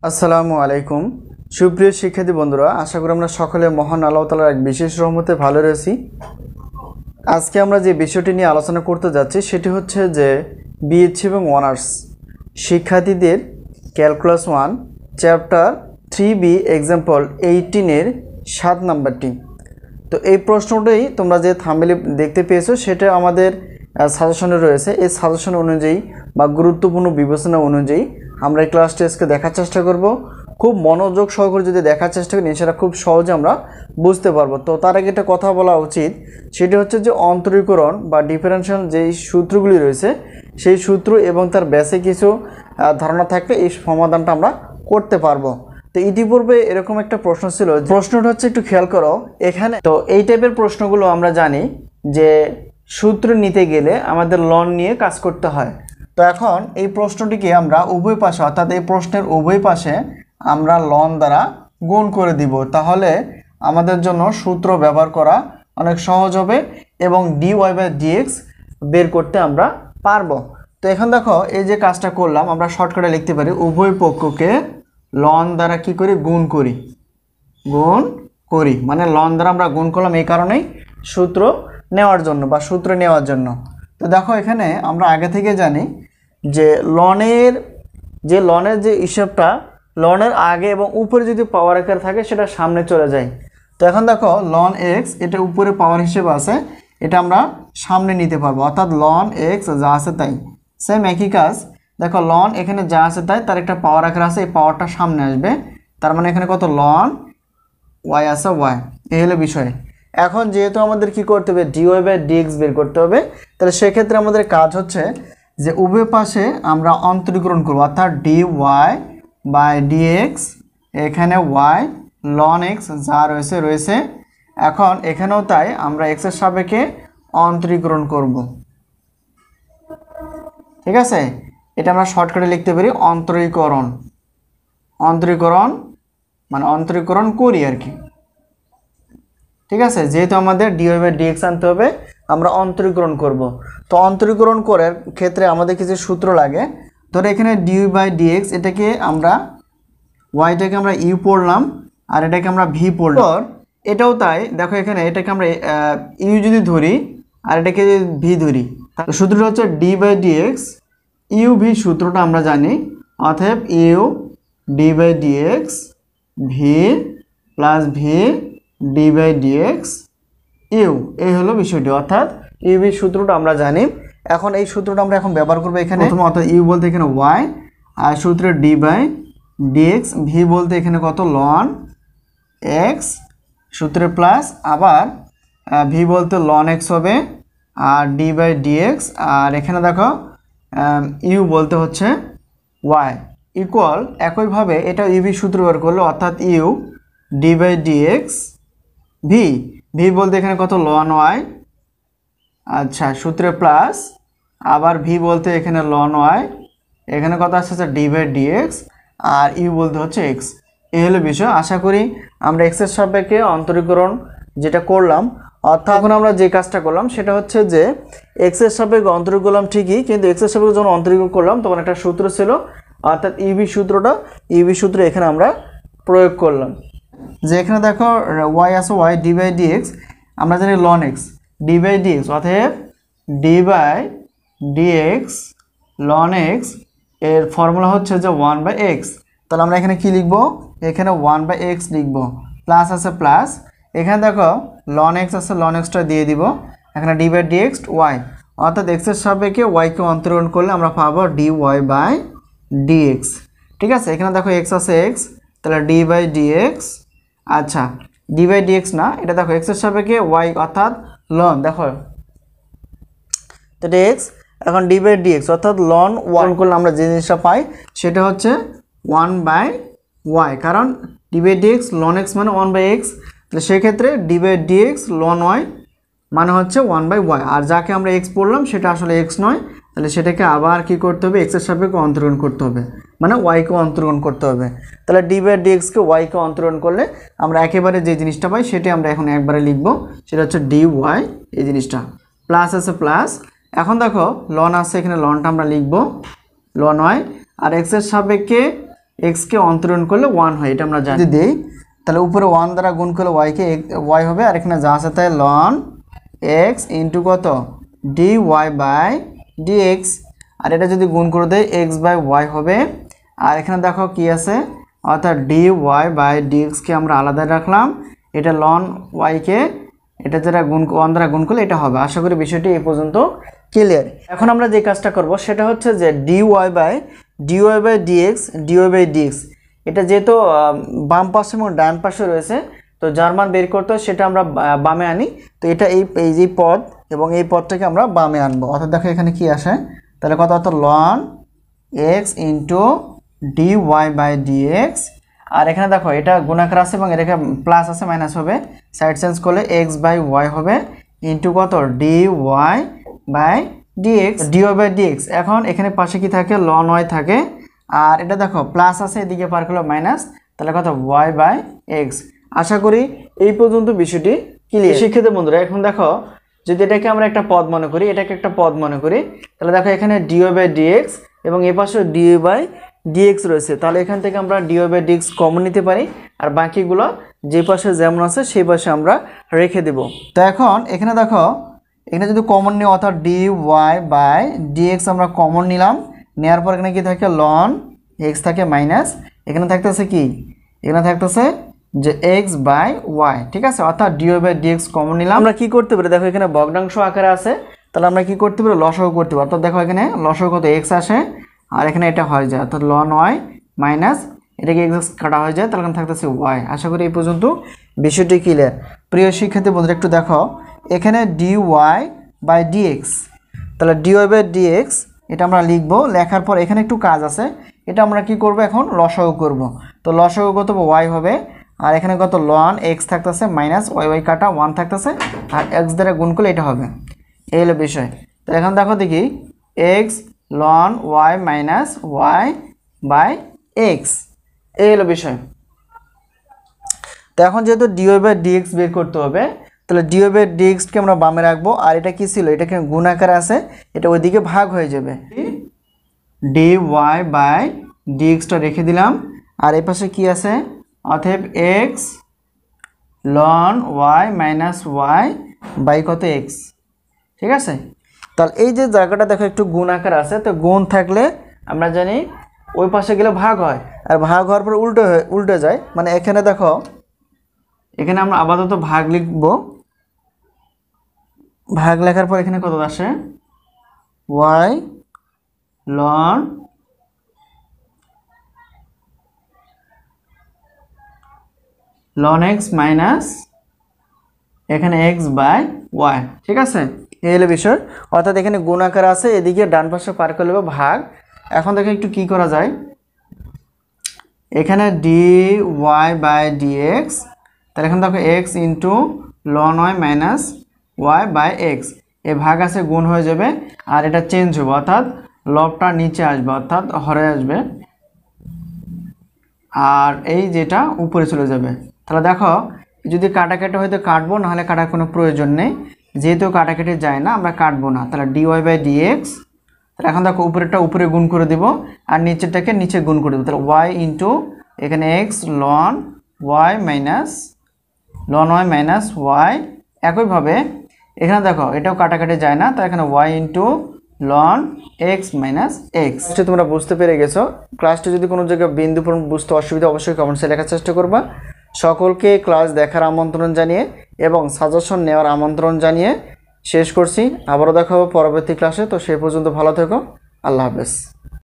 আসসালামু আলাইকুম সুপ্রিয় শিক্ষার্থী বন্ধুরা, আশা করি আমরা সকলে মহান আল্লাহ তাআলার এক বিশেষ রহমতে ভালো রয়েছি। আজকে আমরা যে বিষয়টি নিয়ে আলোচনা করতে যাচ্ছি সেটি হচ্ছে যে বিএসসি এবং অনার্স শিক্ষার্থীদের ক্যালকুলাস 1 চ্যাপ্টার 3B এক্সাম্পল 18-এর 7 নাম্বারটি। তো এই প্রশ্নটাই তোমরা যে থাম্বনেলে দেখতে পেয়েছো সেটা আমাদের সাজেশনে রয়েছে। এই সাজেশন অনুযায়ী বা গুরুত্বপূর্ণ বিবেচনা অনুযায়ী আমরা এই ক্লাস টেস্টকে দেখার চেষ্টা করব। খুব মনোযোগ সহকারে যদি দেখার চেষ্টা করি সেটা খুব সহজে আমরা বুঝতে পারবো। তো তার আগে একটা কথা বলা উচিত, সেটি হচ্ছে যে অন্তরীকরণ বা ডিফারেনশিয়াল যেই সূত্রগুলি রয়েছে সেই সূত্র এবং তার বেসিক কিছু ধারণা থাকলে এই সমাধানটা আমরা করতে পারবো। তো ইতিপূর্বে এরকম একটা প্রশ্ন ছিল, প্রশ্নটা হচ্ছে একটু খেয়াল করো এখানে। তো এই টাইপের প্রশ্নগুলো আমরা জানি যে সূত্র নিতে গেলে আমাদের লন নিয়ে কাজ করতে হয়। তো এখন এই প্রশ্নটিকে আমরা উভয় পাশে অর্থাৎ এই প্রশ্নের উভয় পাশে আমরা লন দ্বারা গুণ করে দিব, তাহলে আমাদের জন্য সূত্র ব্যবহার করা অনেক সহজ হবে এবং dy/dx বের করতে আমরা পারবো। তো এখন দেখো এই যে কাজটা করলাম, আমরা শর্টকাটে লিখতে পারি উভয় পক্ষকে লন দ্বারা কি করি, গুণ করি মানে লন দ্বারা আমরা গুণ করলাম এই কারণেই সূত্র নেওয়ার জন্য বা সূত্র নেওয়ার জন্য। তো দেখো এখানে আমরা আগে থেকে জানি যে লনের যে হিসাবটা লনের আগে এবং উপরে যদি পাওয়ার আকার থাকে সেটা সামনে চলে যায়। তো এখন দেখো লন x এটা উপরে পাওয়ার হিসেবে আছে, এটা আমরা সামনে নিতে পারবো, অর্থাৎ লন x যা আছে তাই। সেম একই কাজ দেখো, লন এখানে যা আছে তাই তার একটা পাওয়ার আকার আছে, এই পাওয়ারটা সামনে আসবে, তার মানে এখানে কত লন y আছে y, এই হলো বিষয়। এখন যেহেতু আমাদের কি করতে হবে, dy/dx বের করতে হবে, তাহলে সেক্ষেত্রে আমাদের কাজ হচ্ছে যে উভয় পাশে আমরা অন্তরীকরণ করব, অর্থাৎ dy/dx এখানে y ln x যা রয়েছে। এখন এখানেও তাই আমরা x এর সাপেক্ষে অন্তরীকরণ করব, ঠিক আছে। এটা আমরা শর্টকাটে লিখতে পারি অন্তরীকরণ মানে অন্তরীকরণ করি আর কি, ঠিক আছে। যেহেতু আমাদের dy/dx আনতে হবে আমরা অন্তরীকরণ করব। তো অন্তরীকরণ করার ক্ষেত্রে আমাদের কিছু সূত্র লাগে। ধরো এখানে dy/dx এটাকে আমরা yটাকে আমরা u পড়লাম আর এটাকে আমরা v পড়লাম, এটাও তাই। দেখো এখানে এটাকে আমরা u যদি ধরি আর এটাকে যদি v ধরি, তাহলে সূত্রটা হচ্ছে d/dx uv সূত্রটা আমরা জানি, অতএব u d/dx v plus v d/dx u, এই হলো বিষয়টি, অর্থাৎ uv সূত্রটা আমরা জানি। এখন এই সূত্রটা আমরা এখন ব্যবহার করব এখানে, অর্থাৎ u বলতে এখানে y আর সূত্রে d/dx, v বলতে এখানে কত ln x সূত্রে প্লাস, আবার v বলতে ln x হবে আর d/dx, আর এখানে দেখো u বলতে হচ্ছে y ইকুয়াল একইভাবে এটা uv সূত্র ব্যবহার করলো, অর্থাৎ u d/dx v বলতে এখানে কত ln y, আচ্ছা সূত্রে প্লাস, আবার v বলতে এখানে ln y, এখানে কত আসছে d/dx আর u বলতে হচ্ছে x, এই হলো বিষয়। আশা করি আমরা x এর সাপেক্ষে অন্তরীকরণ যেটা করলাম, অর্থাৎ এখন আমরা যে কাজটা করলাম সেটা হচ্ছে যে x এর সাপেক্ষে অন্তরীকরণ করলাম ঠিকই, কিন্তু x এর সাপেক্ষে যখন অন্তরীকরণ করলাম তখন একটা সূত্র ছিল, অর্থাৎ uv সূত্র এখানে আমরা প্রয়োগ করলাম। যে এখানে দেখো y আছে y d/dx আমরা জানি ln x d/dx, অতএব d/dx ln x এর ফর্মুলা হচ্ছে যে 1/x। তাহলে আমরা এখানে কি লিখব, এখানে 1/x লিখব, প্লাস আছে প্লাস, এখানে দেখো ln x আছে ln xটা দিয়ে দিব, এখানে d/dx y, অর্থাৎ x এর সাপেক্ষে y কে অন্তরীকরণ করলে আমরা পাবো dy/dx, ঠিক আছে। এখানে দেখো x আছে x, তাহলে d/dx, আচ্ছা d/dx না, এটা দেখো x এর সাপেক্ষে y অর্থাৎ ln, দেখো তো x, এখন d/dx অর্থাৎ ln 1 করলে আমরা যে জিনিসটা পাই সেটা হচ্ছে 1/y, কারণ d/dx ln x মানে 1/x, তাহলে সেক্ষেত্রে d/dx ln y মানে হচ্ছে 1/y, আর যাকে আমরা x পড়লাম সেটা আসলে x নয়, তাহলে সেটাকে আবার কি করতে হবে, x এর সাপেক্ষে অন্তরীকরণ করতে হবে, মানে y কে অন্তরীকরণ করতে হবে। তাহলে d/dx কে y কে অন্তরীকরণ করলে আমরা একেবারে যে জিনিসটা পাই সেটা আমরা এখন একবারে লিখব, সেটা হচ্ছে dy, এই জিনিসটা প্লাস আছে প্লাস, এখন দেখো লন আছে এখানে লনটা আমরা লিখব ln y, আর x এর সাপেক্ষে এক্সকে অন্তরণ করলে 1 হয়, এটা আমরা জানি। যদি দিই তাহলে উপরে 1 দ্বারা গুণ করলে ওয়াইকে ওয়াই হবে, আর এখানে যা আছে তাই লন এক্স ইন্টু কত D Y by D X, আর এটা যদি গুণ করে দেয় এক্স বাই ওয়াই হবে। আর এখানে দেখো কি আছে, অর্থাৎ ডি ওয়াই বাই ডি এক্সকে আমরা আলাদা রাখলাম, এটা লন ওয়াইকে এটা যারা গুণ 1 দ্বারা গুণ করলে এটা হবে। আশা করি বিষয়টি এই পর্যন্ত ক্লিয়ার। এখন আমরা যে কাজটা করব সেটা হচ্ছে যে ডি ওয়াই বাই ডিএক্স, এটা যেহেতু বাম পাশে এবং ডান পাশে রয়েছে, তো যার মান বের করতে হয় সেটা আমরা বামে আনি। তো এটা এই যে পদ এবং এই পদটাকে আমরা বামে আনবো। অর্থাৎ দেখো এখানে কি আসে, তাহলে কত, অর্থাৎ ln X into D Y by D X, আর এখানে দেখো এটা গুণাকার আছে এবং এটা প্লাস আছে মাইনাস হবে, সাইড চেঞ্জ করলে এক্স বাই ওয়াই হবে ইন্টু কত D Y by dx, d Y by dx. এখন এখানে পাশে কি থাকে, লন ওয়াই থাকে, আর এটা দেখো প্লাস আছে এদিকে পার করলো মাইনাস, তাহলে কত ওয়াই বাই এক্স। আশা করি এই পর্যন্ত বিষয়টি ক্লিয়ার। শিক্ষিত বন্ধুরা, এখন দেখো যদি এটাকে আমরা একটা পদ মনে করি, এটাকে একটা পদ মনে করি, তাহলে দেখো এখানে ডি ওয়াই বাই ডিএক্স এবং এ পাশে ডি ওয়াই বাই ডিএক্স রয়েছে, তাহলে এখান থেকে আমরা d Y by dx common নিতে পারি, আর বাকিগুলো যে পাশে যেমন আছে সেই পাশে আমরা রেখে দেব। তো এখন এখানে দেখো এখানে যদি কমন নিই, অর্থাৎ ডি ওয়াই বাই ডিএক্স আমরা কমন নিলাম, নেওয়ার পর এখানে কি থাকে লন এক্স থাকে মাইনাস, এখানে থাকতেছে কি, এখানে থাকতেছে যে এক্স বাই ওয়াই, ঠিক আছে, অর্থাৎ d Y by dx common নিলাম। আমরা কি করতে পারি, দেখো এখানে ভগ্নাংশ আকারে আছে, তাহলে আমরা কি করতে পারি, লসাগু করতে পারি। অর্থাৎ দেখো এখানে লসাগু কত এক্স আসে, আর এখানে এটা হয়ে যায়, অর্থাৎ লন ওয়াই মাইনাস এটাকে এক্স কাটা হয়ে যায়, তাহলে এখানে থাকতেছে ওয়াই। আশা করি এই পর্যন্ত বিষয়টি ক্লিয়ার। প্রিয় শিক্ষার্থী বন্ধুরা, একটু দেখো এখানে ডি ওয়াই বাই ডিএক্স, তাহলে ডি ওয়াই বাই ডিএক্স এটা আমরা লিখবো, লেখার পর এখানে একটু কাজ আছে, এটা আমরা কি করব, এখন লসাগু করব। তো লসাগু কত ওয়াই হবে, আর এখানে কত লন এক্স থাকতেছে মাইনাস ওয়াই ওয়াই কাটা 1 থাকতেছে, আর এক্স দ্বারা গুণ করলে এটা হবে, এই হলো বিষয়। তো এখন দেখো দেখি x ln Y minus Y by x, এই হলো বিষয়। তো এখন যেহেতু ডি ওয়াই বাই ডিএক্স বের করতে হবে, তাহলে ডি ওয়াই বাই ডিএক্সকে আমরা বামে রাখবো, আর এটা কি ছিল, এটাকে গুণ আকারে আছে, এটা ওইদিকে ভাগ হয়ে যাবে, ডি ওয়াই বাই ডিএক্সটা রেখে দিলাম, আর এই পাশে কি আছে, অতএব x ln Y minus Y by কত এক্স, ঠিক আছে। তাহলে এই যে জায়গাটা দেখো একটু গুণ আকার আছে, তো গুণ থাকলে আমরা জানি ওই পাশে গেলে ভাগ হয়, আর ভাগ হওয়ার পর উল্টে যায়, মানে এখানে দেখো এখানে আমরা আপাতত ভাগ লিখব, ভাগ লেখার পর এখানে কত আসে, ওয়াই লন এক্স মাইনাস এখানে এক্স বাই ওয়াই, ঠিক আছে, এই হলো বিষয়। অর্থাৎ এখানে গুণ আকার আছে, এদিকে ডান পাশে পার করে নেব ভাগ। এখন দেখে একটু কি করা যায়, এখানে ডি ওয়াই বাই ডিএক্স, তাহলে এখানে দেখো X into ln Y minus Y by X, এ ভাগ আছে গুণ হয়ে যাবে, আর এটা চেঞ্জ হবে, অর্থাৎ লবটা নিচে আসবে, অর্থাৎ হরে আসবে, আর এই যেটা উপরে চলে যাবে। তাহলে দেখো যদি কাটাকাটি হয়তো কাটবো, নাহলে কাটার কোনো প্রয়োজন নেই, যেহেতু কাটাকাটি যায় না আমরা কাটবো না। তাহলে ডি ওয়াই বাই ডিএক্স, তাহলে এখন দেখো উপরেরটা উপরে গুণ করে দেবো, আর নিচেরটাকে নিচে গুণ করে দেবো, তাহলে ওয়াই ইন্টু এখানে x ln Y minus y. একইভাবে এখানে দেখো এটাও কাটাকাটি যায় না, তাই এখানে y into ln x minus x. তোমরা বুঝতে পেরে গেছো। ক্লাসটি যদি কোনো জায়গায় বিন্দু বুঝতে অসুবিধা অবশ্যই কমেন্টসে লেখার চেষ্টা করবা। সকলকে ক্লাস দেখার আমন্ত্রণ জানিয়ে এবং সাজেশন নেওয়ার আমন্ত্রণ জানিয়ে শেষ করছি। আবারও দেখা হবে পরবর্তী ক্লাসে। তো সেই পর্যন্ত ভালো থেকো। আল্লাহ হাফেজ।